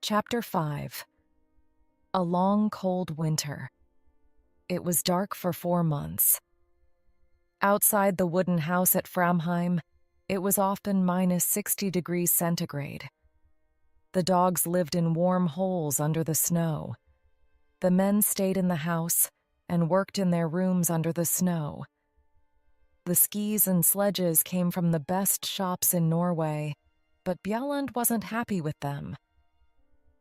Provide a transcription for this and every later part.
Chapter 5. A Long Cold Winter. It was dark for 4 months. Outside the wooden house at Framheim, it was often minus 60 degrees centigrade. The dogs lived in warm holes under the snow. The men stayed in the house and worked in their rooms under the snow. The skis and sledges came from the best shops in Norway, but Bjelland wasn't happy with them.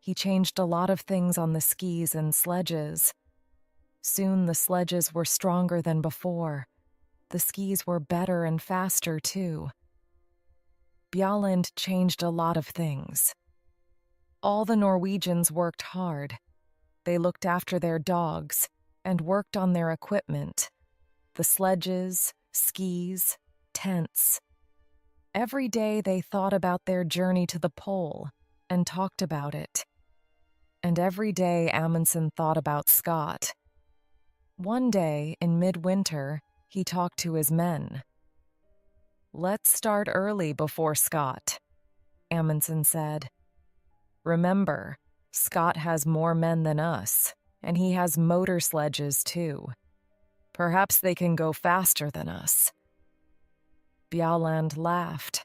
He changed a lot of things on the skis and sledges. Soon the sledges were stronger than before. The skis were better and faster, too. Bjelland changed a lot of things. All the Norwegians worked hard. They looked after their dogs and worked on their equipment, the sledges, skis, tents. Every day they thought about their journey to the pole and talked about it. And every day Amundsen thought about Scott. One day, in midwinter, he talked to his men. "Let's start early before Scott," Amundsen said. "Remember, Scott has more men than us, and he has motor sledges too. Perhaps they can go faster than us." Bjelland laughed.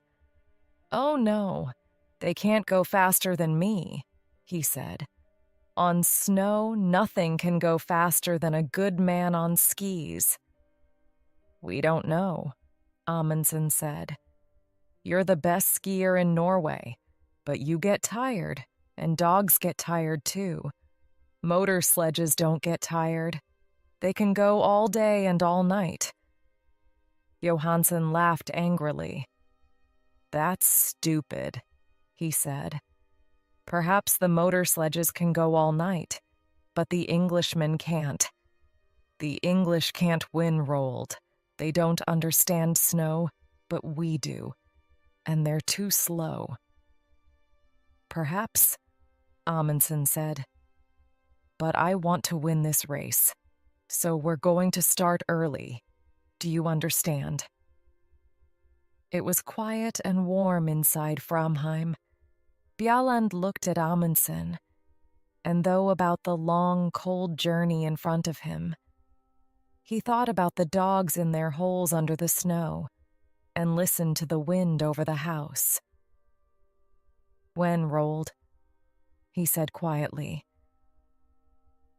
"Oh no, they can't go faster than me," he said. "On snow, nothing can go faster than a good man on skis." "We don't know," Amundsen said. "You're the best skier in Norway, but you get tired, and dogs get tired too. Motor sledges don't get tired. They can go all day and all night." Johansen laughed angrily. "That's stupid," he said. "Perhaps the motor sledges can go all night, but the Englishmen can't. The English can't win rolled. They don't understand snow, but we do, and they're too slow." "Perhaps," Amundsen said. "But I want to win this race, so we're going to start early. Do you understand?" It was quiet and warm inside Framheim. Bjelland looked at Amundsen, and though about the long, cold journey in front of him, he thought about the dogs in their holes under the snow and listened to the wind over the house. "When, Rold?" he said quietly.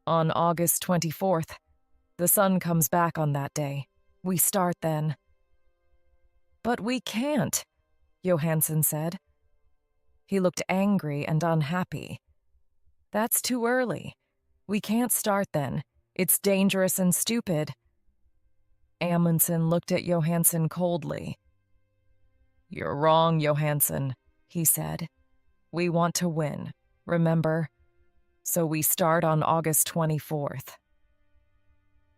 "On August 24th. The sun comes back on that day. We start then." "But we can't," Johansen said. He looked angry and unhappy. "That's too early. We can't start then. It's dangerous and stupid." Amundsen looked at Johansen coldly. "You're wrong, Johansen," he said. "We want to win, remember? So we start on August 24th.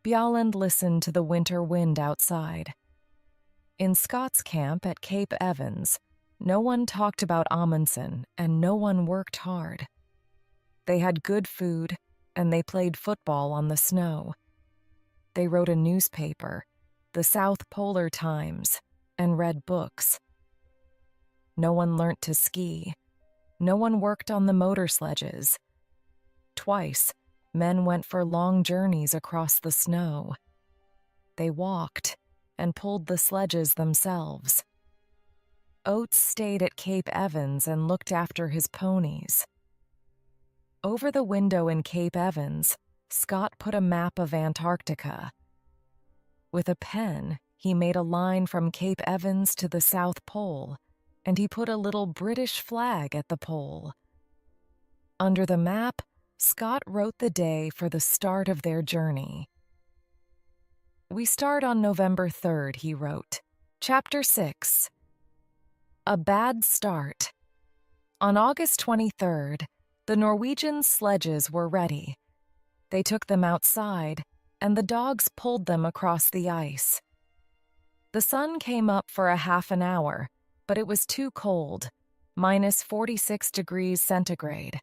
Bjelland listened to the winter wind outside. In Scott's camp at Cape Evans, no one talked about Amundsen and no one worked hard. They had good food and they played football on the snow. They wrote a newspaper, the South Polar Times, and read books. No one learnt to ski. No one worked on the motor sledges. Twice, men went for long journeys across the snow. They walked and pulled the sledges themselves. Oates stayed at Cape Evans and looked after his ponies. Over the window in Cape Evans, Scott put a map of Antarctica. With a pen, he made a line from Cape Evans to the South Pole, and he put a little British flag at the pole. Under the map, Scott wrote the day for the start of their journey. "We start on November 3rd, he wrote. Chapter 6. A Bad Start. On August 23rd, the Norwegian sledges were ready. They took them outside, and the dogs pulled them across the ice. The sun came up for a half an hour, but it was too cold, minus 46 degrees centigrade.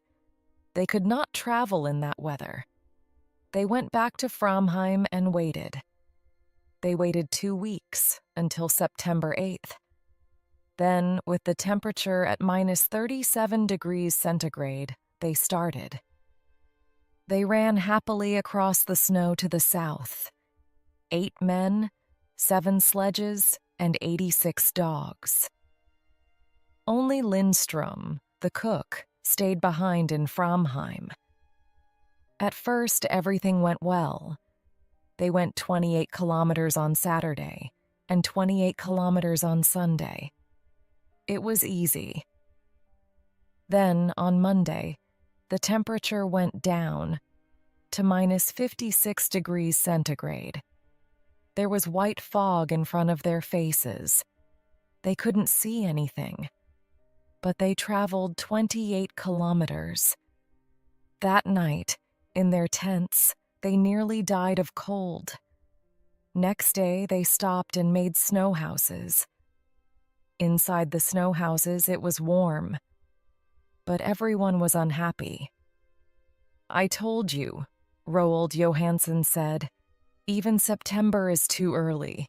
They could not travel in that weather. They went back to Framheim and waited. They waited 2 weeks, until September 8th. Then, with the temperature at minus 37 degrees centigrade, they started. They ran happily across the snow to the south. 8 men, 7 sledges, and 86 dogs. Only Lindstrom, the cook, stayed behind in Framheim. At first, everything went well. They went 28 kilometers on Saturday and 28 kilometers on Sunday. It was easy. Then, on Monday, the temperature went down to minus 56 degrees centigrade. There was white fog in front of their faces. They couldn't see anything. But they traveled 28 kilometers. That night, in their tents, they nearly died of cold. Next day, they stopped and made snow houses. Inside the snow houses, it was warm. But everyone was unhappy. "I told you," Roald Johansson said. "Even September is too early.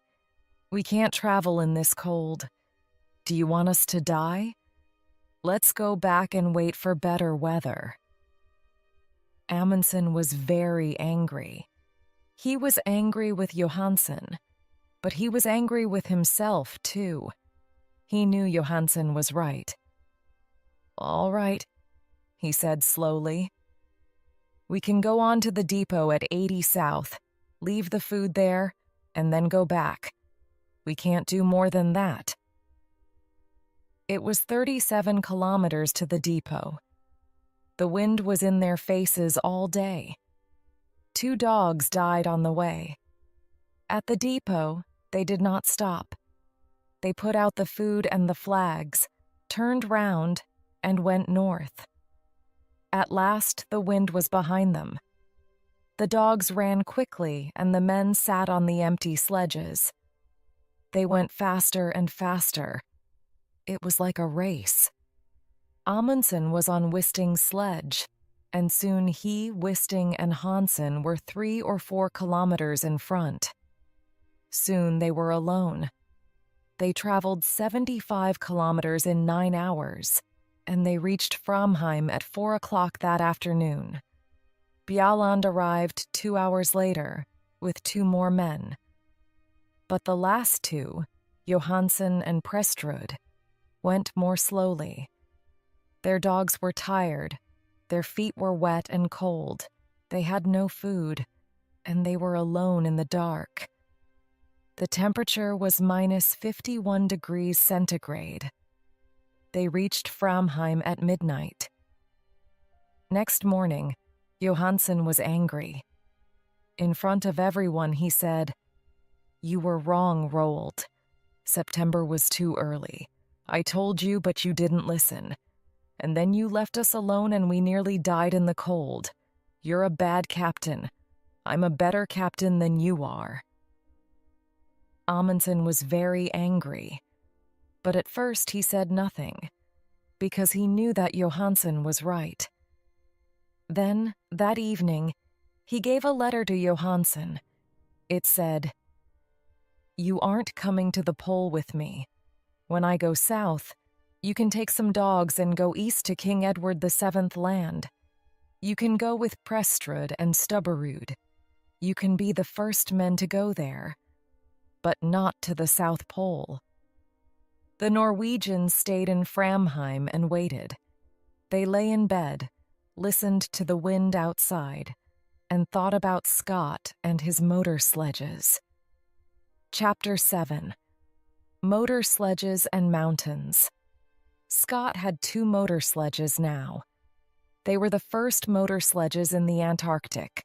We can't travel in this cold. Do you want us to die? Let's go back and wait for better weather." Amundsen was very angry. He was angry with Johansson, but he was angry with himself, too. He knew Johansson was right. "All right," he said slowly. "We can go on to the depot at 80 South, leave the food there, and then go back. We can't do more than that." It was 37 kilometers to the depot. The wind was in their faces all day. 2 dogs died on the way. At the depot, they did not stop. They put out the food and the flags, turned round, and went north. At last, the wind was behind them. The dogs ran quickly, and the men sat on the empty sledges. They went faster and faster. It was like a race. Amundsen was on Wisting's sledge, and soon he, Wisting, and Hansen were 3 or 4 kilometers in front. Soon they were alone. They traveled 75 kilometers in 9 hours, and they reached Framheim at 4 o'clock that afternoon. Bjalland arrived 2 hours later, with 2 more men. But the last 2, Johansson and Prestrud, went more slowly. Their dogs were tired, their feet were wet and cold, they had no food, and they were alone in the dark. The temperature was minus 51 degrees centigrade. They reached Framheim at midnight. Next morning, Johansson was angry. In front of everyone, he said, "You were wrong, Roald. September was too early. I told you, but you didn't listen. And then you left us alone and we nearly died in the cold. You're a bad captain. I'm a better captain than you are." Amundsen was very angry. But at first he said nothing, because he knew that Johansson was right. Then, that evening, he gave a letter to Johansson. It said, "You aren't coming to the pole with me. When I go south, you can take some dogs and go east to King Edward VII's land. You can go with Prestrud and Stubberud. You can be the first men to go there, but not to the South Pole." The Norwegians stayed in Framheim and waited. They lay in bed, listened to the wind outside, and thought about Scott and his motor sledges. Chapter 7. Motor Sledges and Mountains. Scott had 2 motor sledges now. They were the first motor sledges in the Antarctic,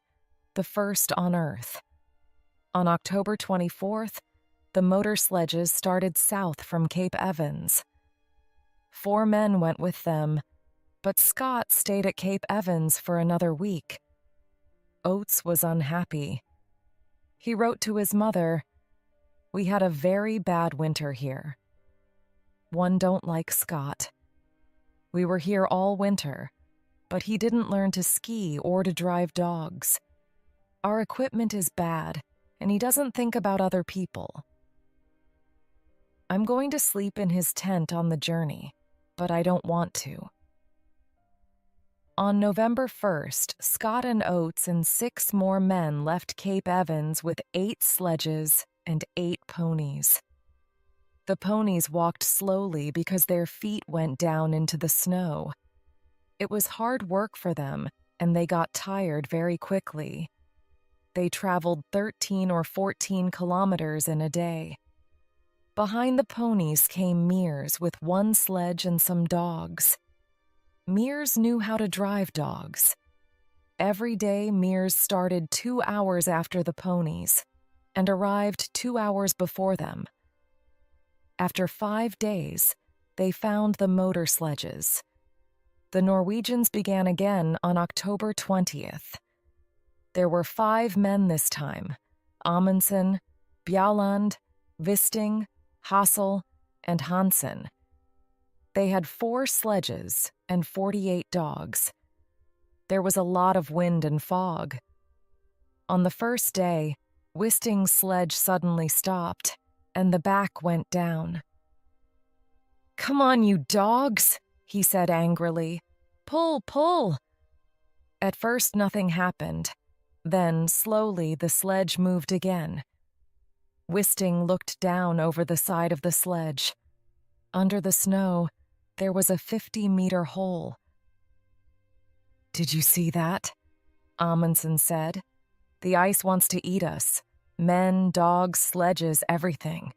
the first on Earth. On October 24th, the motor sledges started south from Cape Evans. 4 men went with them, but Scott stayed at Cape Evans for another week. Oates was unhappy. He wrote to his mother, "We had a very bad winter here. One don't like Scott. We were here all winter, but he didn't learn to ski or to drive dogs. Our equipment is bad, and he doesn't think about other people. I'm going to sleep in his tent on the journey, but I don't want to." On November 1st, Scott and Oates and 6 more men left Cape Evans with 8 sledges and 8 ponies. The ponies walked slowly because their feet went down into the snow. It was hard work for them, and they got tired very quickly. They traveled 13 or 14 kilometers in a day. Behind the ponies came Mears with 1 sledge and some dogs. Mears knew how to drive dogs. Every day, Mears started 2 hours after the ponies and arrived 2 hours before them. After 5 days, they found the motor sledges. The Norwegians began again on October 20th. There were 5 men this time: Amundsen, Bjalland, Wisting, Hassel, and Hansen. They had 4 sledges and 48 dogs. There was a lot of wind and fog. On the first day, Wisting's sledge suddenly stopped, and the back went down. "Come on, you dogs," he said angrily. "Pull, pull." At first, nothing happened. Then, slowly, the sledge moved again. Wisting looked down over the side of the sledge. Under the snow, there was a 50-meter hole. "Did you see that?" Amundsen said. "The ice wants to eat us. Men, dogs, sledges, everything."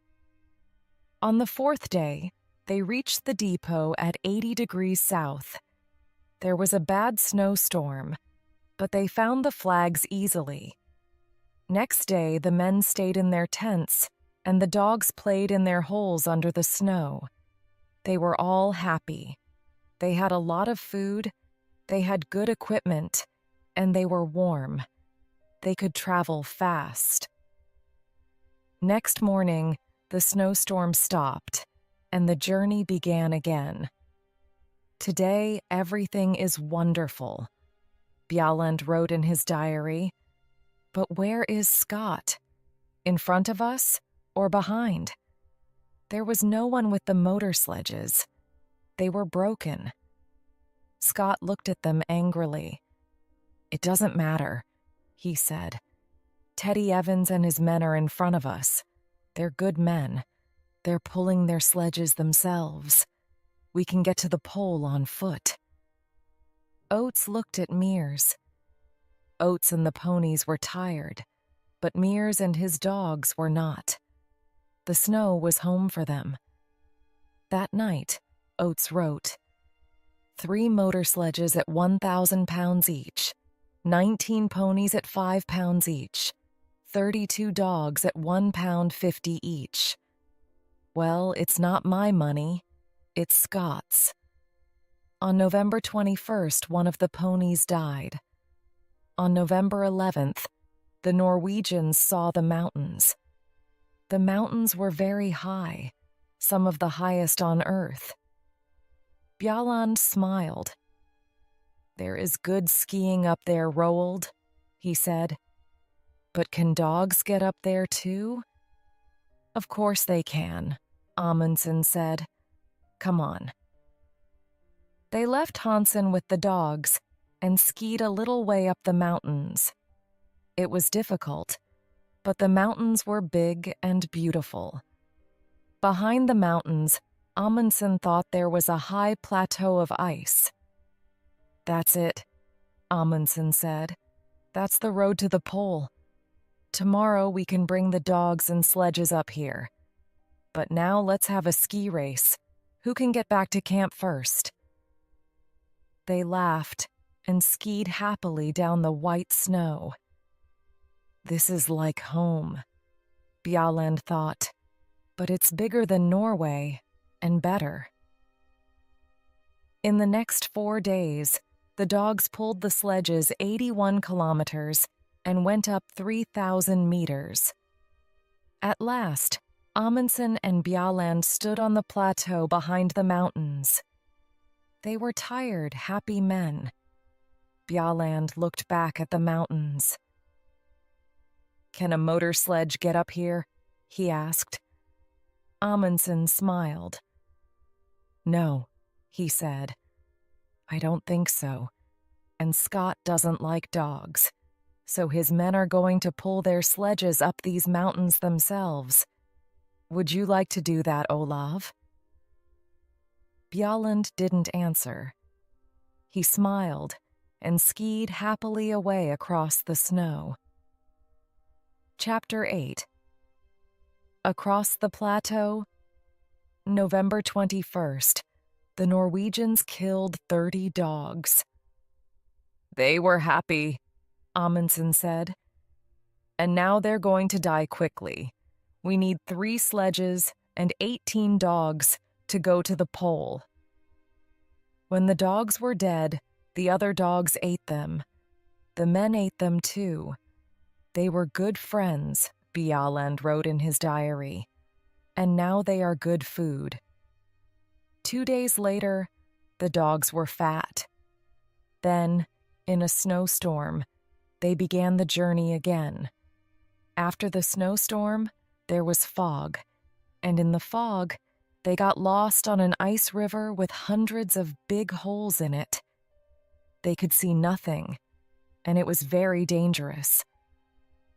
On the 4th day, they reached the depot at 80 degrees south. There was a bad snowstorm, but they found the flags easily. Next day, the men stayed in their tents, and the dogs played in their holes under the snow. They were all happy. They had a lot of food, they had good equipment, and they were warm. They could travel fast. Next morning, the snowstorm stopped, and the journey began again. "Today, everything is wonderful," Bjalland wrote in his diary. "But where is Scott? In front of us or behind?" There was no one with the motor sledges. They were broken. Scott looked at them angrily. "It doesn't matter," he said. "Teddy Evans and his men are in front of us. They're good men. They're pulling their sledges themselves. We can get to the pole on foot." Oates looked at Mears. Oates and the ponies were tired, but Mears and his dogs were not. The snow was home for them. That night, Oates wrote, "3 motor sledges at 1,000 pounds each, 19 ponies at 5 pounds each, 32 dogs at 1 pound 50 each. Well, it's not my money, it's Scott's." On November 21st, one of the ponies died. On November 11th, the Norwegians saw the mountains. The mountains were very high, some of the highest on Earth. Bjalland smiled. "There is good skiing up there, Roald," he said. "But can dogs get up there too?" "Of course they can," Amundsen said. "Come on." They left Hansen with the dogs and skied a little way up the mountains. It was difficult, but the mountains were big and beautiful. Behind the mountains, Amundsen thought there was a high plateau of ice. "That's it," Amundsen said. "That's the road to the pole. Tomorrow we can bring the dogs and sledges up here. But now let's have a ski race. Who can get back to camp first?" They laughed and skied happily down the white snow. "This is like home," Bjalland thought, "but it's bigger than Norway and better." In the next 4 days, the dogs pulled the sledges 81 kilometers and went up 3,000 meters. At last, Amundsen and Bjalland stood on the plateau behind the mountains. They were tired, happy men. Bjalland looked back at the mountains. "Can a motor sledge get up here?" he asked. Amundsen smiled. "No," he said. "I don't think so. and Scott doesn't like dogs, so his men are going to pull their sledges up these mountains themselves. Would you like to do that, Olav? Bjalland didn't answer. He smiled and skied happily away across the snow. Chapter 8. Across the plateau, November 21st, the Norwegians killed 30 dogs. They were happy, Amundsen said. And now they're going to die quickly. We need 3 sledges and 18 dogs to go to the pole. When the dogs were dead, the other dogs ate them. The men ate them too. They were good friends, Bjalland wrote in his diary, and now they are good food. 2 days later, the dogs were fat. Then, in a snowstorm, they began the journey again. After the snowstorm, there was fog, and in the fog, they got lost on an ice river with hundreds of big holes in it. They could see nothing, and it was very dangerous.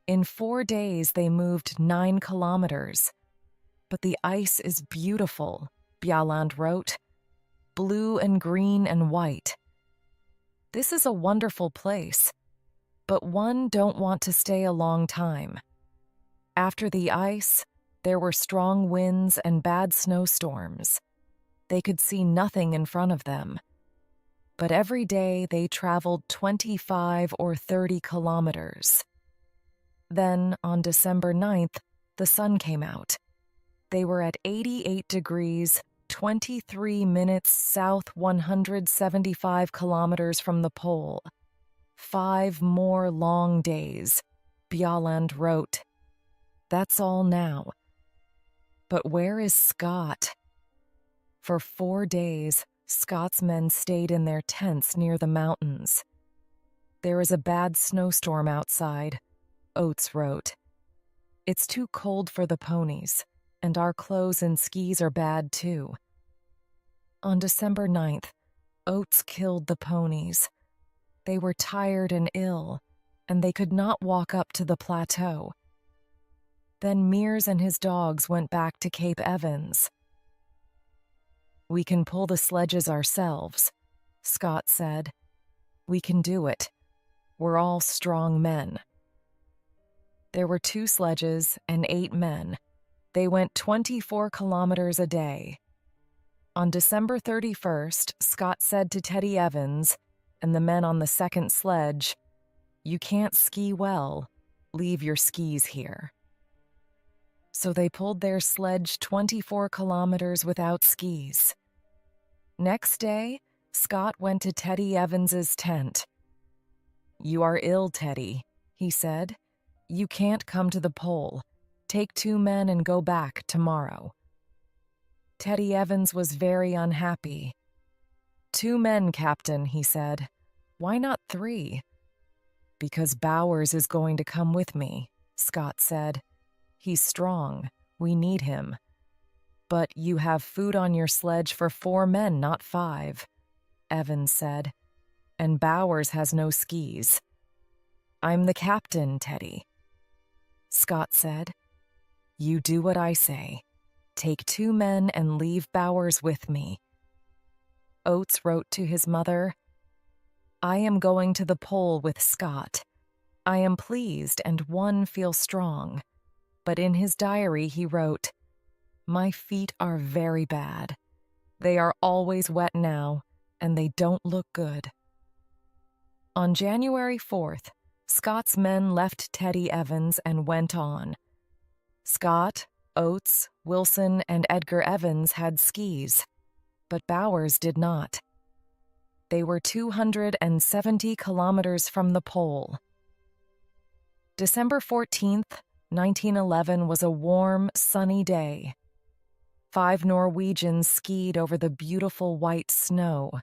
In 4 days, they moved 9 kilometers. But the ice is beautiful, Bjalland wrote. Blue and green and white. This is a wonderful place, but one don't want to stay a long time. After the ice, there were strong winds and bad snowstorms. They could see nothing in front of them. But every day they traveled 25 or 30 kilometers. Then, on December 9th, the sun came out. They were at 88 degrees, 23 minutes south, 175 kilometers from the pole. 5 more long days, Bjalland wrote. That's all now. But where is Scott? For 4 days, Scott's men stayed in their tents near the mountains. There is a bad snowstorm outside, Oates wrote. It's too cold for the ponies, and our clothes and skis are bad too. On December 9th, Oates killed the ponies. They were tired and ill, and they could not walk up to the plateau. Then Mears and his dogs went back to Cape Evans. We can pull the sledges ourselves, Scott said. We can do it. We're all strong men. There were 2 sledges and 8 men. They went 24 kilometers a day. On December 31st, Scott said to Teddy Evans and the men on the second sledge, "You can't ski well. Leave your skis here." So they pulled their sledge 24 kilometers without skis. Next day, Scott went to Teddy Evans's tent. "You are ill, Teddy," he said. "You can't come to the pole. Take 2 men and go back tomorrow." Teddy Evans was very unhappy. "2 men, Captain," he said. "Why not 3? "Because Bowers is going to come with me," Scott said. "He's strong. We need him." "But you have food on your sledge for 4 men, not 5, Evans said. "And Bowers has no skis." "I'm the captain, Teddy," Scott said. "You do what I say. Take 2 men and leave Bowers with me." Oates wrote to his mother, "I am going to the pole with Scott. I am pleased and one feels strong." But in his diary he wrote, "My feet are very bad. They are always wet now, and they don't look good." On January 4th, Scott's men left Teddy Evans and went on. Scott, Oates, Wilson, and Edgar Evans had skis, but Bowers did not. They were 270 kilometers from the pole. December 14th, 1911 was a warm, sunny day. 5 Norwegians skied over the beautiful white snow.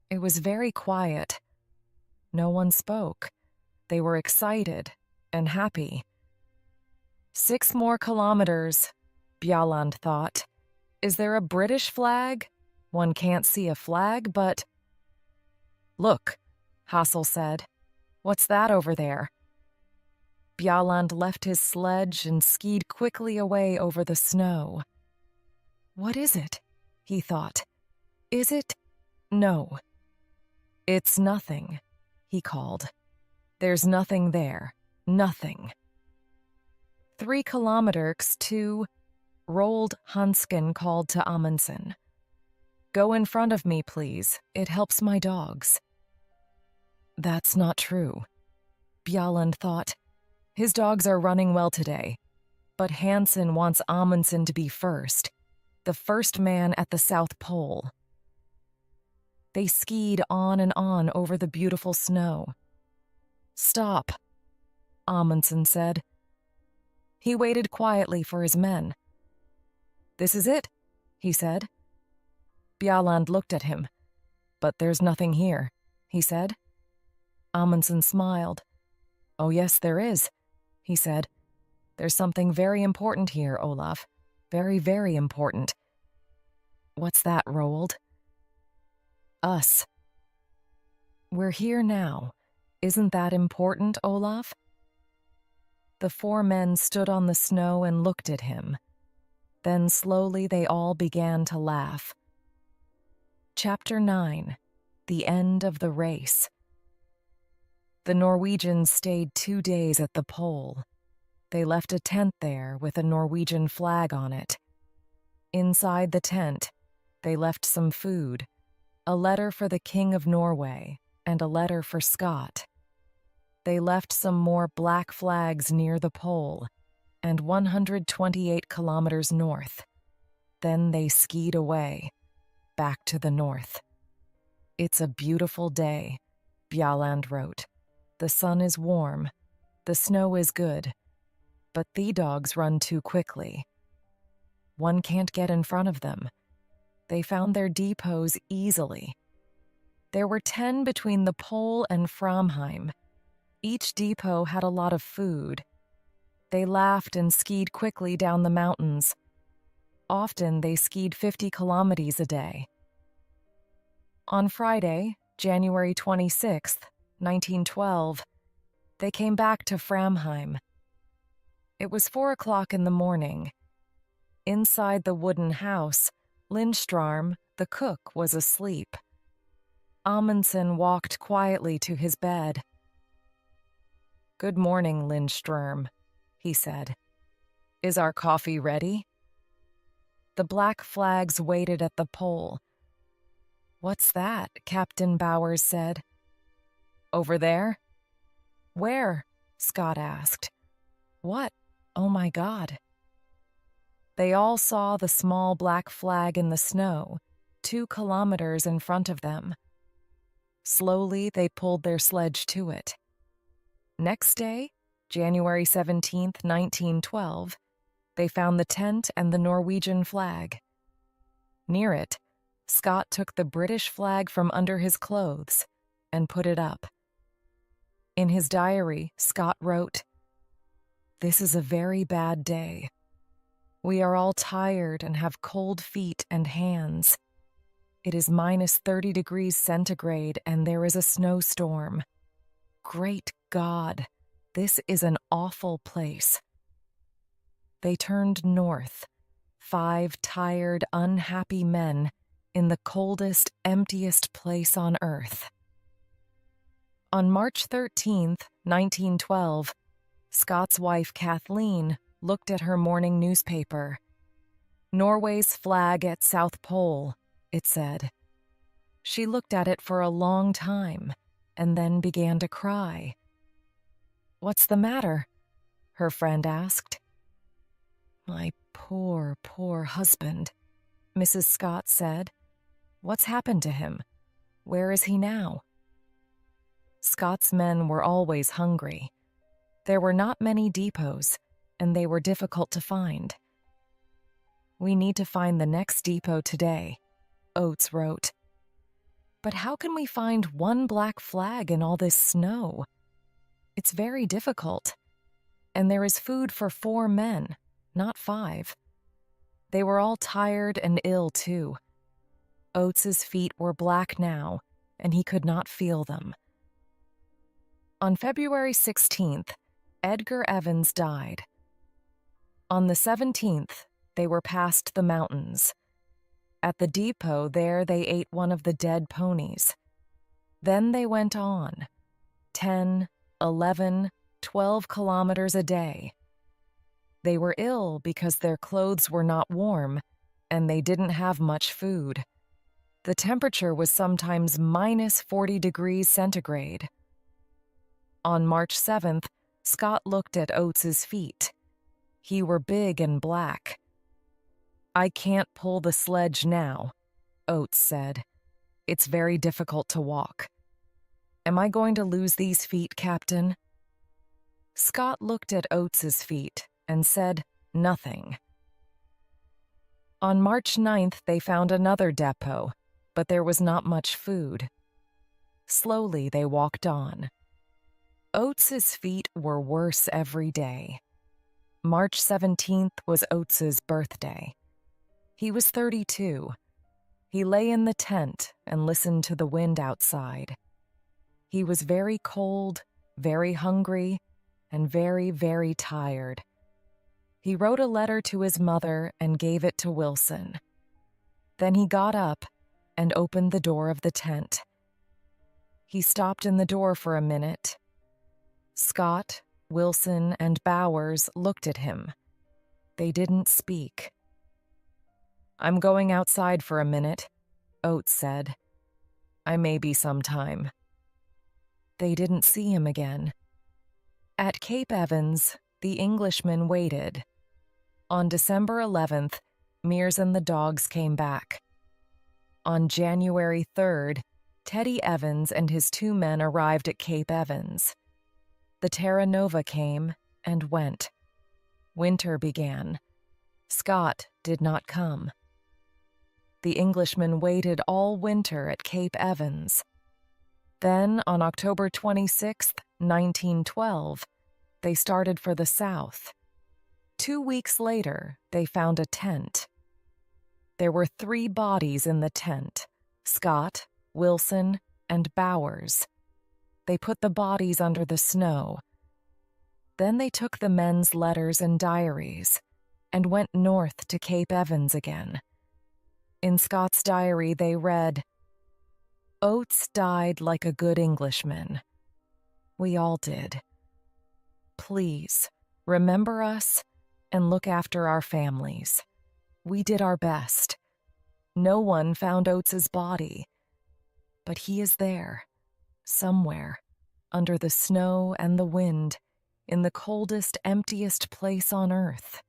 It was very quiet. No one spoke. They were excited and happy. 6 more kilometers, Bjalland thought. Is there a British flag? One can't see a flag, but... Look, Hassel said. What's that over there? Bjalland left his sledge and skied quickly away over the snow. What is it? He thought. Is it? No. It's nothing, he called. There's nothing there. Nothing. 3 kilometers to Roald Hansken called to Amundsen. Go in front of me, please. It helps my dogs. That's not true. Bjalland thought. His dogs are running well today, but Hansen wants Amundsen to be first, the first man at the South Pole. They skied on and on over the beautiful snow. Stop, Amundsen said. He waited quietly for his men. This is it, he said. Bjalland looked at him. But there's nothing here, he said. Amundsen smiled. Oh yes, there is, he said. There's something very important here, Olaf. Very, very important. What's that, Roald? Us. We're here now. Isn't that important, Olaf? The 4 men stood on the snow and looked at him. Then slowly they all began to laugh. Chapter 9. The End of the Race. The Norwegians stayed 2 days at the pole. They left a tent there with a Norwegian flag on it. Inside the tent, they left some food, a letter for the King of Norway, and a letter for Scott. They left some more black flags near the pole, and 128 kilometers north. Then they skied away, back to the north. It's a beautiful day, Bjalland wrote. The sun is warm, the snow is good, but the dogs run too quickly. One can't get in front of them. They found their depots easily. There were 10 between the pole and Framheim. Each depot had a lot of food. They laughed and skied quickly down the mountains. Often they skied 50 kilometers a day. On Friday, January 26th, 1912, they came back to Framheim. It was 4 o'clock in the morning. Inside the wooden house, Lindström, the cook, was asleep. Amundsen walked quietly to his bed. Good morning, Lindström, he said. Is our coffee ready? The black flags waited at the pole. What's that? Captain Bowers said. Over there? Where? Scott asked. What? Oh my God. They all saw the small black flag in the snow, 2 kilometers in front of them. Slowly, they pulled their sledge to it. Next day, January 17th, 1912, they found the tent and the Norwegian flag. Near it, Scott took the British flag from under his clothes and put it up. In his diary, Scott wrote, "This is a very bad day. We are all tired and have cold feet and hands. It is minus 30 degrees centigrade and there is a snowstorm. Great God, this is an awful place." They turned north, 5 tired, unhappy men in the coldest, emptiest place on earth. On March 13th, 1912, Scott's wife Kathleen looked at her morning newspaper. Norway's flag at South Pole, it said. She looked at it for a long time and then began to cry. What's the matter? Her friend asked. My poor, poor husband, Mrs. Scott said. What's happened to him? Where is he now? Scott's men were always hungry. There were not many depots, and they were difficult to find. We need to find the next depot today, Oates wrote. But how can we find one black flag in all this snow? It's very difficult. And there is food for 4 men, not 5. They were all tired and ill, too. Oates's feet were black now, and he could not feel them. On February 16th, Edgar Evans died. On the 17th, they were past the mountains. At the depot there, they ate one of the dead ponies. Then they went on, 10, 11, 12 kilometers a day. They were ill because their clothes were not warm and they didn't have much food. The temperature was sometimes minus 40 degrees centigrade. On March 7th, Scott looked at Oates's feet. He were big and black. "I can't pull the sledge now," Oates said. "It's very difficult to walk." "Am I going to lose these feet, Captain?" Scott looked at Oates's feet and said nothing. On March 9th, they found another depot, but there was not much food. Slowly, they walked on. Oates's feet were worse every day. March 17th was Oates's birthday. He was 32. He lay in the tent and listened to the wind outside. He was very cold, very hungry, and very, very tired. He wrote a letter to his mother and gave it to Wilson. Then he got up and opened the door of the tent. He stopped in the door for a minute. Scott, Wilson, and Bowers looked at him. They didn't speak. "I'm going outside for a minute," Oates said. "I may be some time." They didn't see him again. At Cape Evans, the Englishmen waited. On December 11th, Mears and the dogs came back. On January 3rd, Teddy Evans and his 2 men arrived at Cape Evans. The Terra Nova came and went. Winter began. Scott did not come. The Englishmen waited all winter at Cape Evans. Then, on October 26th, 1912, they started for the south. 2 weeks later, they found a tent. There were 3 bodies in the tent: Scott, Wilson, and Bowers. They put the bodies under the snow. Then they took the men's letters and diaries and went north to Cape Evans again. In Scott's diary, they read, "Oates died like a good Englishman. We all did. Please, remember us and look after our families. We did our best. No one found Oates's body, but he is there, somewhere, under the snow and the wind, in the coldest, emptiest place on earth.